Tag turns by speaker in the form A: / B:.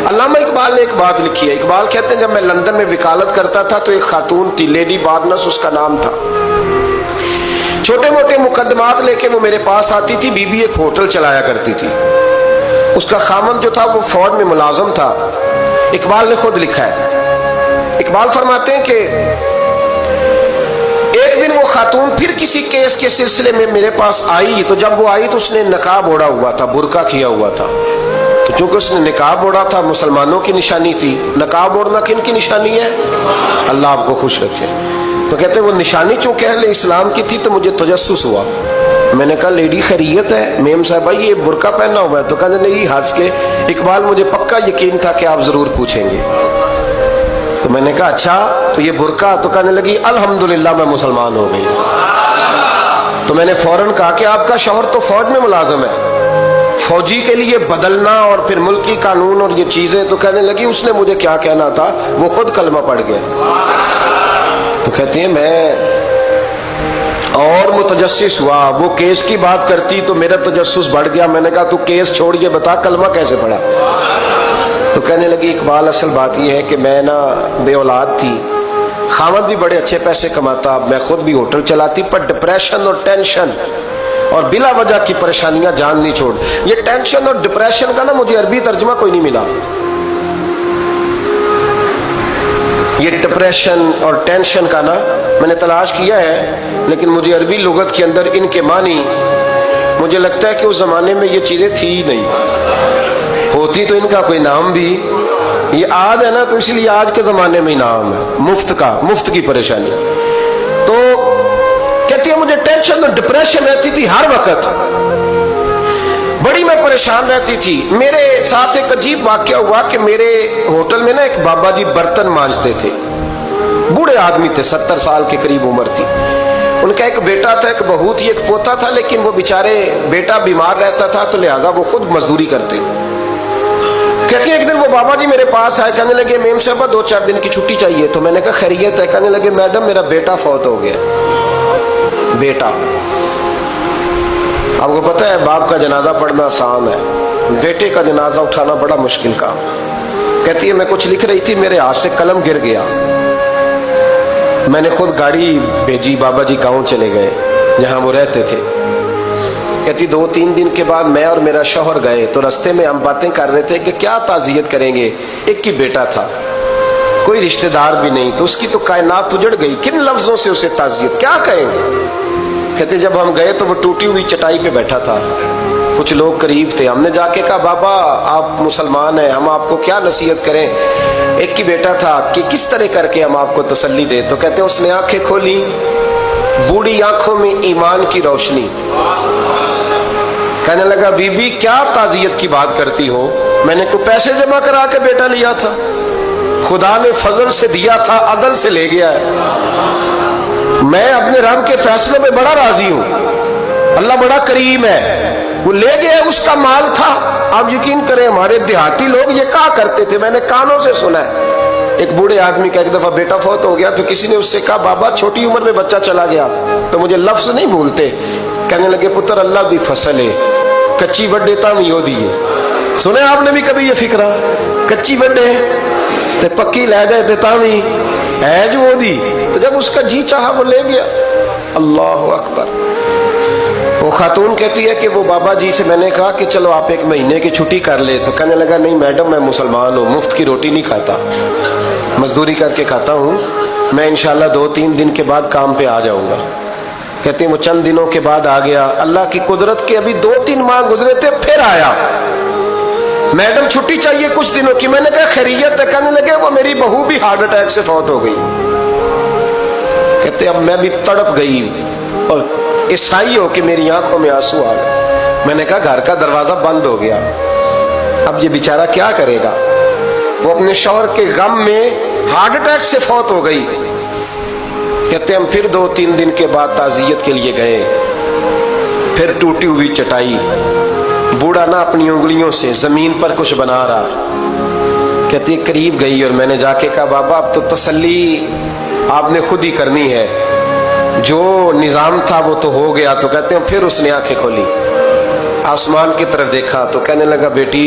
A: علامہ اقبال نے ایک بات لکھی ہے. اقبال کہتے ہیں جب میں لندن میں وکالت کرتا تھا تو ایک خاتون تھی, لیڈی بارنس اس کا نام تھا. چھوٹے موٹے مقدمات لے کے وہ میرے پاس آتی تھی. بی بی ایک ہوٹل چلایا کرتی تھی. اس کا خامند جو تھا وہ فوج میں ملازم تھا. اقبال نے خود لکھا ہے, اقبال فرماتے ہیں کہ ایک دن وہ خاتون پھر کسی کیس کے سلسلے میں میرے پاس آئی. تو جب وہ آئی تو اس نے نقاب اوڑھا ہوا تھا, برقع کیا ہوا تھا. تو چونکہ اس نے نقاب اوڑھا تھا, مسلمانوں کی نشانی تھی. نقاب اوڑھنا کن کی نشانی ہے؟ اللہ آپ کو خوش رکھے. تو کہتے ہیں وہ نشانی چونکہ اہل اسلام کی تھی تو مجھے تجسس ہوا. میں نے کہا لیڈی خیریت ہے؟ میم صاحبہ یہ برقع پہنا ہوا ہے. تو کہتے نہیں, ہنس کے, اقبال مجھے پکا یقین تھا کہ آپ ضرور پوچھیں گے. تو میں نے کہا اچھا تو یہ برقع؟ تو کہنے لگی الحمدللہ میں مسلمان ہو گئی. تو میں نے فوراً کہا کہ آپ کا شوہر تو فوج میں ملازم ہے, فوجی کے لیے بدلنا اور پھر ملکی قانون اور یہ چیزیں. تو کہنے لگی اس نے مجھے کیا کہنا تھا, وہ خود کلمہ پڑھ گیا. تو کہتے ہیں میں اور متجسس ہوا. وہ کیس کی بات کرتی تو میرا تجسس بڑھ گیا. میں نے کہا تو کیس چھوڑ یہ بتا کلمہ کیسے پڑھا؟ تو کہنے لگی اقبال اصل بات یہ ہے کہ میں نا بے اولاد تھی, خامد بھی بڑے اچھے پیسے کماتا, میں خود بھی ہوٹل چلاتی, پر ڈپریشن اور ٹینشن اور بلا وجہ کی پریشانیاں جان نہیں چھوڑ. یہ ٹینشن اور ڈپریشن کا نا مجھے عربی ترجمہ کوئی نہیں ملا. یہ ڈپریشن اور ٹینشن کا نا میں نے تلاش کیا ہے, لیکن مجھے عربی لغت کے اندر ان کے معنی مجھے لگتا ہے کہ اس زمانے میں یہ چیزیں تھی ہی نہیں. ہوتی تو ان کا کوئی نام بھی, یہ آج ہے نا تو اس لیے آج کے زمانے میں ہی نام ہے مفت کا, مفت کی پریشانی. تو کہتی ہے مجھے ٹینشن اور ڈپریشن رہتی تھی ہر وقت, بڑی میں پریشان رہتی تھی. میرے ساتھ ایک عجیب واقعہ ہوا کہ میرے ہوٹل میں نا ایک بابا جی برتن مانجتے تھے, بوڑھے آدمی تھے, 70 سال کے قریب عمر تھی. ان کا ایک بیٹا تھا, ایک بہو تھی, ایک پوتا تھا, لیکن وہ بیچارے بیٹا بیمار رہتا تھا تو لہٰذا وہ خود مزدوری کرتے. کہتی ہیں ایک دن وہ بابا جی میرے پاس آئے, کہنے لگے میم صاحبہ 2-4 دن کی چھٹی چاہیے. تو میں نے کہا خیریت ہے؟ کہنے لگے میڈم میرا بیٹا فوت ہو گیا. بیٹا, آپ کو پتہ ہے باپ کا جنازہ پڑھنا آسان ہے, بیٹے کا جنازہ اٹھانا بڑا مشکل کام. کہتی ہے میں کچھ لکھ رہی تھی, میرے ہاتھ سے قلم گر گیا. میں نے خود گاڑی بھیجی, بابا جی گاؤں چلے گئے جہاں وہ رہتے تھے. کہتی 2-3 دن کے بعد میں اور میرا شوہر گئے تو رستے میں ہم باتیں کر رہے تھے کہ کیا تعزیت کریں گے. ایک ہی بیٹا تھا, کوئی رشتہ دار بھی نہیں, تو اس کی تو کائنات اجڑ گئی. کن لفظوں سے اسے تعزیت کیا کہیں گے؟ کہتے جب ہم گئے تو وہ ٹوٹی ہوئی چٹائی پہ بیٹھا تھا, کچھ لوگ قریب تھے. ہم نے جا کے کہا بابا آپ مسلمان ہیں, ہم آپ کو کیا نصیحت کریں, ایک ہی بیٹا تھا, کہ کس طرح کر کے ہم آپ کو تسلی دیں. تو کہتے اس نے آنکھیں کھولی, بوڑھی آنکھوں میں ایمان کی روشنی. کہنے لگا بی بی کیا تعزیت کی بات کرتی ہو, میں نے کوئی پیسے جمع کرا کے بیٹا لیا تھا, خدا نے فضل سے دیا تھا, عدل سے لے گیا ہے. میں اپنے رب کے فیصلوں میں بڑا راضی ہوں, اللہ بڑا کریم ہے, وہ لے گیا, اس کا مال تھا. آپ یقین کریں ہمارے دیہاتی لوگ یہ کہا کرتے تھے, میں نے کانوں سے سنا ہے. ایک بوڑھے آدمی کا ایک دفعہ بیٹا فوت ہو گیا تو کسی نے اس سے کہا بابا چھوٹی عمر میں بچہ چلا گیا تو مجھے لفظ نہیں بھولتے. کہنے لگے پتر اللہ دی فصل ہے, کچی وڈے تامی ہو دیئے. سنے آپ نے بھی کبھی یہ فکرہ, کچی وڈے تے پکی لے جائے تے تامی ہے جو ہو دی. تو جب اس کا جی چاہا وہ لے گیا. اللہ اکبر. وہ خاتون کہتی ہے کہ وہ بابا جی سے میں نے کہا کہ چلو آپ 1 مہینے کی چھٹی کر لے. تو کہنے لگا نہیں میڈم میں مسلمان ہوں, مفت کی روٹی نہیں کھاتا, مزدوری کر کے کھاتا ہوں, میں انشاءاللہ 2-3 دن کے بعد کام پہ آ جاؤں گا. کہتے ہیں وہ چند دنوں کے بعد آ گیا. اللہ کی قدرت کے ابھی 2-3 ماہ گزرے تھے, پھر آیا. میڈم چھٹی چاہیے کچھ دنوں کی. میں نے کہا خیریت ہے؟ کہنے لگے وہ میری بہو بھی ہارٹ اٹیک سے فوت ہو گئی. کہتے اب میں بھی تڑپ گئی اور عیسائی ہو کہ میری آنکھوں میں آنسو آ گئے. میں نے کہا گھر کا دروازہ بند ہو گیا, اب یہ بیچارہ کیا کرے گا. وہ اپنے شوہر کے غم میں ہارٹ اٹیک سے فوت ہو گئی. کہتے ہم پھر 2-3 دن کے بعد تعزیت کے لیے گئے. پھر ٹوٹی ہوئی چٹائی, بوڑھا نہ اپنی انگلیوں سے زمین پر کچھ بنا رہا. کہتی قریب گئی اور میں نے جا کے کہا بابا اب تو تسلی آپ نے خود ہی کرنی ہے, جو نظام تھا وہ تو ہو گیا. تو کہتے ہیں پھر اس نے آنکھیں کھولی, آسمان کی طرف دیکھا تو کہنے لگا بیٹی